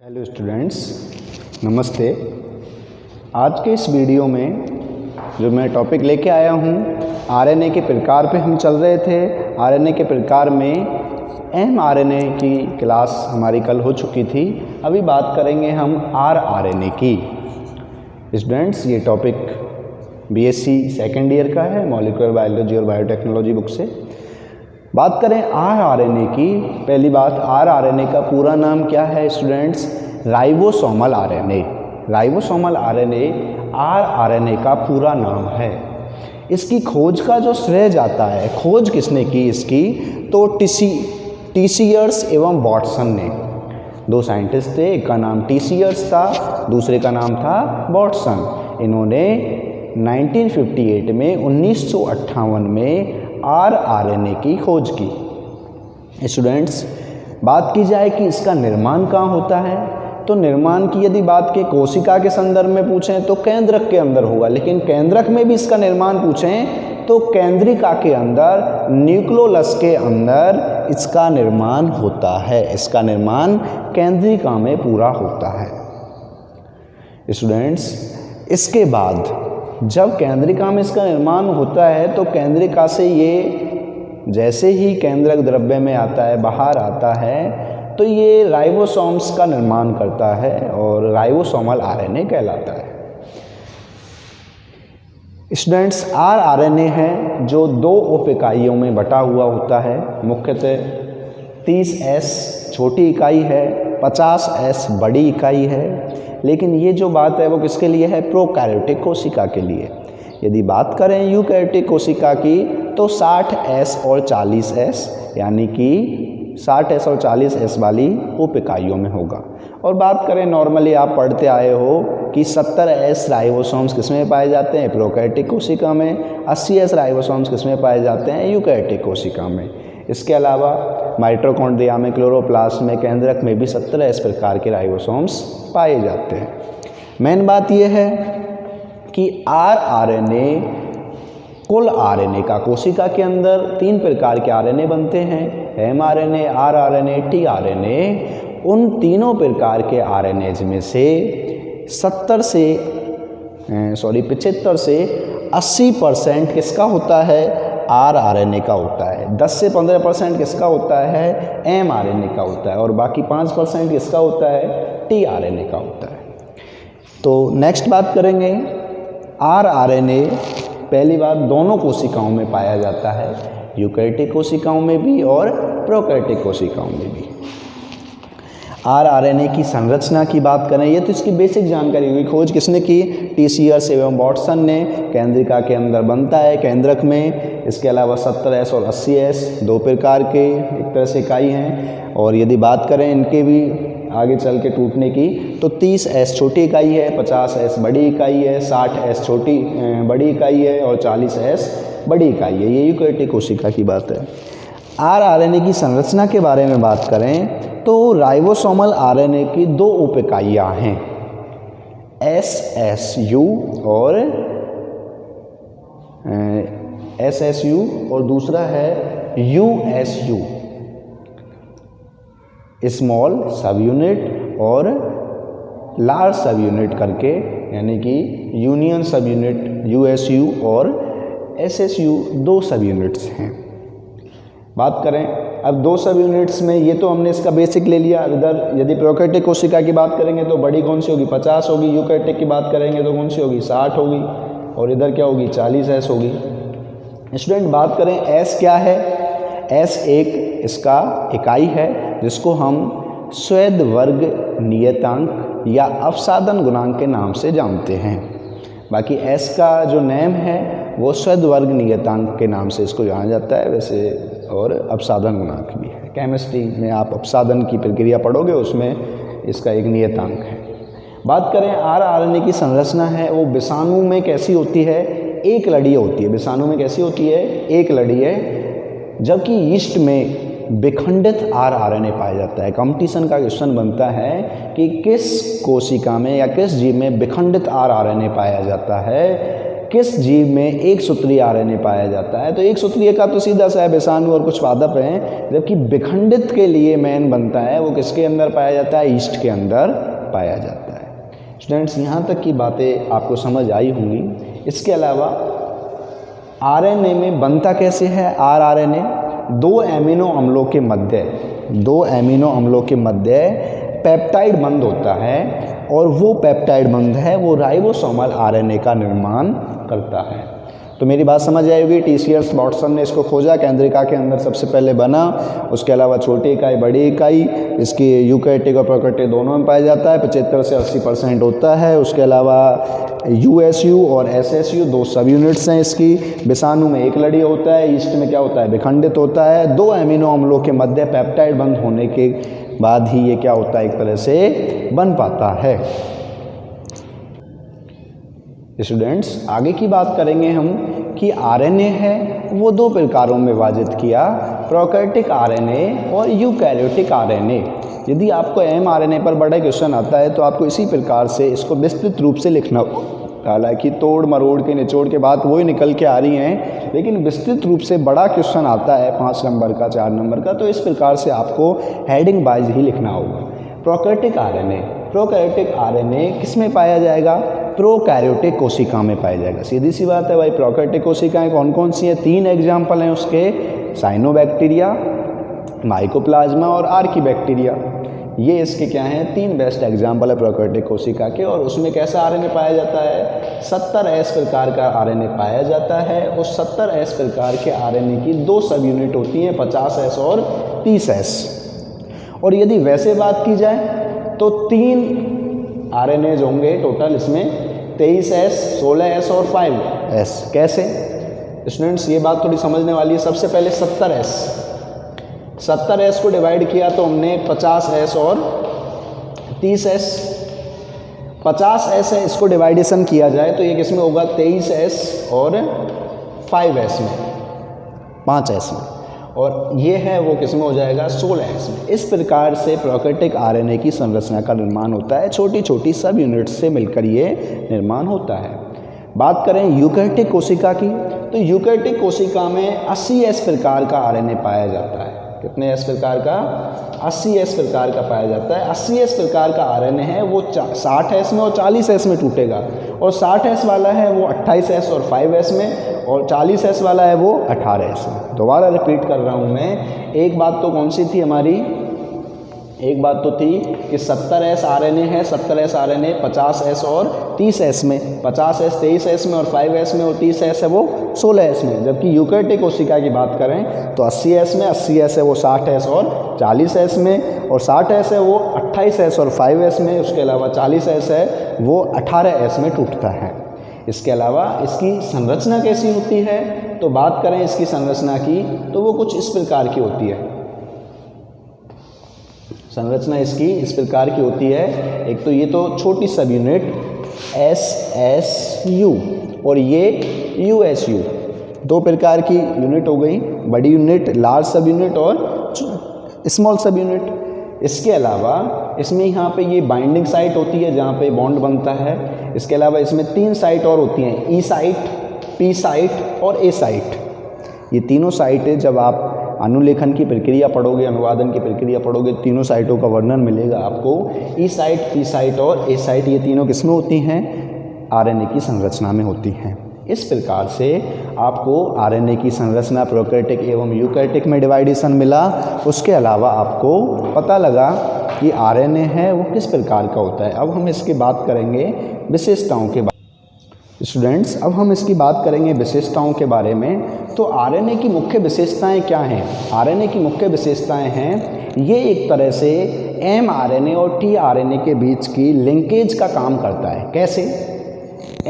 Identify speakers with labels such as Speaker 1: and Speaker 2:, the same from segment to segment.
Speaker 1: Hello students, नमस्ते। आज के इस वीडियो में जो मैं टॉपिक लेके आया हूँ, आरएनए के प्रकार पे हम चल रहे थे। आरएनए के प्रकार में एमआरएनए की क्लास हमारी कल हो चुकी थी। अभी बात करेंगे हम आरआरएनए की। स्टूडेंट्स, ये टॉपिक बीएससी सेकेंड ईयर का है, मॉलिक्यूलर बायोलॉजी और बायोटेक्नोलॉजी बुक से। बात करें आरआरएनए की, पहली बात, आरआरएनए का पूरा नाम क्या है students? Ribosomal RNA. Ribosomal RNA rRNA का पूरा नाम है। इसकी खोज का जो श्रेय जाता है, खोज किसने की इसकी? तो टीसीयर्स एवं वाटसन ने। दो साइंटिस्ट थे, एक का नाम टीसीयर्स था, दूसरे का नाम था वाटसन। इन्होंने 1958 में आरआरएनए की खोज की। स्टूडेंट्स, बात की जाए कि इसका निर्माण कहाँ होता है, तो निर्माण की यदि बात के कोशिका के संदर्भ में पूछें तो केंद्रक के अंदर होगा, लेकिन केंद्रक में भी इसका निर्माण पूछें तो केंद्रिका के अंदर, न्यूक्लियोलस के अंदर इसका निर्माण होता है। इसका निर्माण केंद्रिका में पूरा होता है। स्टूडेंट्स, इसके बाद जब केंद्रिका में इसका निर्माण होता है तो केंद्रिका से ये जैसे ही केंद्रक द्रव्य में आता है, बाहर आता है, तो ये राइबोसोम्स का निर्माण करता है और राइबोसोमल आरएनए कहलाता है। स्टूडेंट्स, आरआरएनए है जो दो उप इकाइयों में बटा हुआ होता है। मुख्यतः 30S छोटी इकाई है, 50S बड़ी इकाई है। लेकिन ये जो बात है वो किसके लिए है? प्रोकैरियोटिक कोशिका के लिए। यदि बात करें यूकैरियोटिक कोशिका की तो 60S और 40S, यानी कि 60S और 40S वाली उप इकाइयों में होगा। और बात करें, नॉर्मली आप पढ़ते आए हो कि 70S राइबोसोम्स किसमें पाए जाते हैं? प्रोकैरियोटिक कोशिका में। 80S राइबोसोम्स किसमें पाए जाते हैं? यूकैरियोटिक कोशिका में। इसके अलावा माइटोकॉन्ड्रिया में, क्लोरोप्लास्ट में, केंद्रक में भी 70S प्रकार के राइबोसोम्स पाए जाते हैं। मेन बात यह है कि आरआरएनए कुल आरएनए का, कोशिका के अंदर 3 प्रकार के आरएनए बनते हैं, एमआरएनए, आरआरएनए, टीआरएनए। उन तीनों प्रकार के आरएनएज में से 75 से 80% किसका होता है? आरआरएनए का होता है। 10 से 15% किसका होता है? एमआरएनए का होता है। और बाकी 5% किसका होता है? टीआरएनए का होता है। तो नेक्स्ट बात करेंगे, आरआरएनए पहली बात दोनों कोशिकाओं में पाया जाता है, यूकैरियोटिक कोशिकाओं में भी और प्रोकैरियोटिक कोशिकाओं में भी। आरआरएनए की संरचना की बात करें, ये तो इसकी बेसिक जानकारी हुई। खोज किसने की? टीसीयर्स एवं वाटसन ने। केंद्रिका के अंदर बनता है, केंद्रक में। इसके अलावा 70S और 80S दो प्रकार के एक तरह से इकाई हैं। और यदि बात करें इनके भी आगे चल के टूटने की, तो 30S छोटी इकाई है, 50S बड़ी इकाई है, 60S बड़ी इकाई है और 40S बड़ी इकाई है। ये यूकैरियोटिक कोशिका की बात है। आरआरएनए की संरचना के बारे में बात करें तो राइबोसोमल आरएनए की दो उप इकाइयाँ हैं, SSU और दूसरा है USU, स्मॉल सब यूनिट और लार्ज सब यूनिट करके, यानी कि यूनियन सब यूनिट USU और SSU दो सब यूनिट्स हैं। बात करें अब दो सब यूनिट्स में, ये तो हमने इसका बेसिक ले लिया। इधर यदि प्रोकैरियोटिक कोशिका की बात करेंगे तो बड़ी कौन सी होगी? 50 होगी। यूकैरियोटिक की बात करेंगे तो कौन सी होगी? 60 होगी। और इधर क्या होगी? 40S होगी। स्टूडेंट, बात करें S क्या है? S एक इसका इकाई है जिसको हम स्वेद वर्ग नियतांक या अपसादन गुणांक के नाम से जानते हैं। बाकी S का जो नेम है वो स्वेद वर्ग नियतांक के नाम से इसको जाना जाता है वैसे, और अपसादन गुणांक भी है। केमिस्ट्री में आप अपसादन की प्रक्रिया पढ़ोगे, उसमें इसका एक नियतांक है। बात करें आरआरएनए की संरचना है, वो विषाणु में कैसी होती है? एक लड़ीय होती है। विषाणु में कैसी होती है? एक लड़ीय। जबकि यीस्ट में विखंडित आरआरएनए पाया जाता है। कंपटीशन का क्वेश्चन बनता है कि किस कोशिका में या किस जीव में विखंडित आरआरएनए पाया जाता है? किस जीव में एक सूत्रीय आरएनए पाया जाता है? तो एक सूत्रीय का तो सीधा सा है विषाणु और कुछ पादप हैं, जबकि विखंडित के लिए मेन बनता है वो किसके अंदर पाया जाता है? ईस्ट के अंदर पाया जाता है। स्टूडेंट्स, यहाँ तक की बातें आपको समझ आई होंगी। इसके अलावा आरएनए में बनता कैसे है? आरएनए दो एमिनो अम्लों के मध्य पेप्टाइड बंध होता है और वो पेप्टाइड बंध है वो राइबोसोमल आरएनए का निर्माण करता है। तो मेरी बात समझ आई होगी। TCS वाटसन ने इसको खोजा, केंद्रिका के अंदर सबसे पहले बना। उसके अलावा छोटी इकाई, बड़ी इकाई, इसकी यूकैरियोटिक और प्रोकैरियोटिक दोनों में पाया जाता है। 75 से 80% होता है। उसके अलावा USU और SSU दो सब यूनिट्स हैं इसकी। विषाणु में एक लड़ी होता है, ईस्ट में क्या होता है? विखंडित होता है। दो एमिनो अम्लों के मध्य पेप्टाइड बंध होने के बाद ही ये क्या होता है? एक तरह से बन पाता है। स्टूडेंट्स, आगे की बात करेंगे हम कि आरएनए है वो दो प्रकारों में विभाजित किया, प्रोकैरियोटिक आरएनए और यूकैरियोटिक आरएनए। यदि आपको mRNA पर बड़ा क्वेश्चन आता है तो आपको इसी प्रकार से इसको विस्तृत रूप से लिखना। हालांकि तोड़ मरोड़ के निचोड़ के बात वही निकल के आ रही हैं, लेकिन विस्तृत रूप से बड़ा क्वेश्चन आता है 5 नंबर का, 4 नंबर का, तो इस प्रकार से आपको हेडिंग वाइज ही लिखना होगा। प्रोकैरियोटिक आरएनए किस में पाया जाएगा? प्रोकैरियोटिक कोशिका में पाया जाएगा। सीधी सी बात है भाई। प्रोकैरियोटिक कोशिकाएं कौन कौन सी हैं? 3 एग्जाम्पल हैं उसके, साइनोबैक्टीरिया, माइकोप्लाज्मा और आर्कीबैक्टीरिया। ये इसके क्या हैं? 3 बेस्ट एग्जाम्पल है प्रोकैरियोटिक कोशिका के। और उसमें कैसा आरएनए पाया जाता है? 70S प्रकार का आरएनए पाया जाता है। उस 70S प्रकार के आरएनए की 2 सब यूनिट होती हैं, 50S और 30S। और यदि वैसे बात की जाए तो 3 आरएनएज होंगे टोटल इसमें, 23S, 16S और 5S। कैसे? स्टूडेंट्स, ये बात थोड़ी समझने वाली है। सबसे पहले 70S को डिवाइड किया तो हमने 50S और 30S। 50S है, इसको डिवाइडेशन किया जाए तो ये किसमें होगा? 23S और 5S में, 5S में। और ये है वो किसमें हो जाएगा? 16S में। इस प्रकार से प्रोकैरियोटिक आरएनए की संरचना का निर्माण होता है। छोटी छोटी सब यूनिट्स से मिलकर ये निर्माण होता है। बात करें यूकैरियोटिक कोशिका की, तो यूकैरियोटिक कोशिका में 80S प्रकार का आरएनए पाया जाता है। कितने S प्रकार का? 80S प्रकार का पाया जाता है। 80S प्रकार का आरएनए है वो 60S में और 40S में टूटेगा। और 60S वाला है वो 28S और 5S में, और 40S वाला है वो 18S में। दोबारा रिपीट कर रहा हूँ मैं। एक बात तो कौन सी थी हमारी? एक बात तो थी कि 70S आरएनए है, 70S आरएनए 50S और 30S में, 50S 23S में और 5S में, और 30S है वो 16S में। जबकि यूकैरियोटिक कोशिका की बात करें तो 80S में, 80S है वो 60S और 40S में, और 60S है वो 28S और 5S में। उसके अलावा 40S है वो 18S में टूटता है। इसके अलावा इसकी संरचना कैसी होती है? तो बात करें इसकी संरचना की तो वो कुछ इस प्रकार की होती है। संरचना इसकी इस प्रकार की होती है। एक तो ये तो छोटी सब यूनिट SSU और ये USU, 2 प्रकार की यूनिट हो गई। बड़ी यूनिट, लार्ज सब यूनिट और स्मॉल सब यूनिट। इसके अलावा इसमें यहाँ पे ये बाइंडिंग साइट होती है जहाँ पे बॉन्ड बनता है। इसके अलावा इसमें 3 साइट और होती हैं, E साइट, P साइट और A साइट। ये तीनों साइटें जब आप अनुलेखन की प्रक्रिया पढ़ोगे, अनुवादन की प्रक्रिया पढ़ोगे, तीनों साइटों का वर्णन मिलेगा आपको। E साइट, P साइट और A साइट, ये तीनों किसमें होती हैं? आरएनए की संरचना में होती हैं। इस प्रकार से आपको आरएनए की संरचना प्रोकैरियोटिक एवं यूकैरियोटिक में डिवाइडेशन मिला। उसके अलावा आपको पता लगा कि आरएनए है वो किस प्रकार का होता है। अब हम इसकी बात करेंगे विशेषताओं के बारे में। स्टूडेंट्स, अब हम इसकी बात करेंगे विशेषताओं के बारे में। तो आरएनए की मुख्य विशेषताएं क्या हैं? आरएनए की मुख्य विशेषताएं हैं, ये एक तरह से mRNA और tRNA के बीच की लिंकेज का काम करता है। कैसे?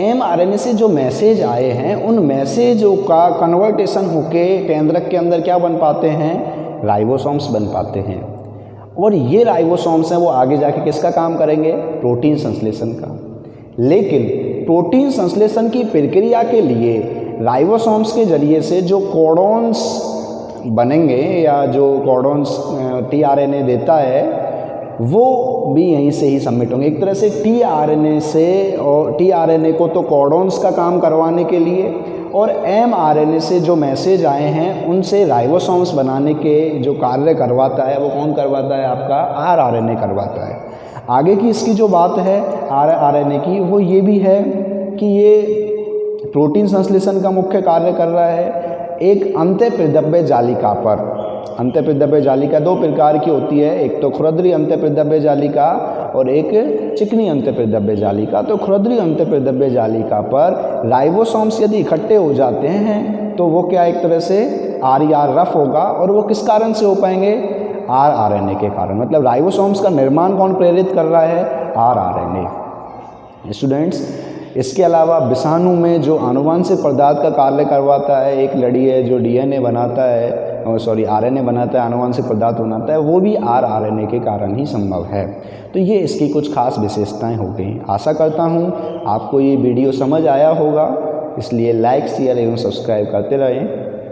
Speaker 1: mRNA से जो मैसेज आए हैं उन मैसेजों का कन्वर्टेशन होके केंद्रक के अंदर क्या बन पाते हैं? राइबोसोम्स बन पाते हैं। और ये राइबोसोम्स हैं वो आगे जाके किसका काम करेंगे? प्रोटीन संश्लेषण का। लेकिन प्रोटीन संश्लेषण की प्रक्रिया के लिए राइबोसोम्स के जरिए से जो कोडॉन्स बनेंगे या जो कोडॉन्स tRNA देता है, वो भी यहीं से ही सबमिट होंगे। एक तरह से टीआरएनए से, और टीआरएनए को तो कोडॉन्स का काम करवाने के लिए, और एमआरएनए से जो मैसेज आए हैं उनसे राइबोसोम्स बनाने के जो कार्य करवाता है वो कौन करवाता है? आपका आरआरएनए करवाता है। आगे की इसकी जो बात है आरआरएनए की, वो ये भी है कि ये प्रोटीन संश्लेषण का मुख्य कार्य कर रहा है एक अंतःप्रेदव्य जालिका पर। अंतःप्रेदव्य जालिका दो प्रकार की होती है, एक तो खुरदरी अंतःप्रेदव्य जालिका और एक चिकनी अंतःप्रेदव्य जालिका। तो खुरदरी अंतःप्रेदव्य जालिका पर राइबोसोम्स यदि इकट्ठे हो जाते हैं तो वो क्या एक तरह से आरआर रफ होगा, और वो किस कारण से हो पाएंगे? आरआरएनए के कारण। मतलब राइबोसोम्स का निर्माण कौन प्रेरित कर रहा है? आरआरएनए। स्टूडेंट्स, इसके अलावा विषाणु में जो आनुवंशिक पदार्थ का कार्य करवाता है, एक लड़ी है जो डीएनए बनाता है, आरएनए बनाता है, आनुवंशिक पदार्थ बनाता है, वो भी आरआरएनए के कारण ही संभव है। तो ये इसकी कुछ खास विशेषताएं हो गई। आशा करता हूँ आपको ये वीडियो समझ आया होगा, इसलिए लाइक, शेयर एवं सब्सक्राइब करते रहें।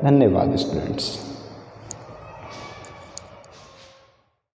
Speaker 1: धन्यवाद स्टूडेंट्स।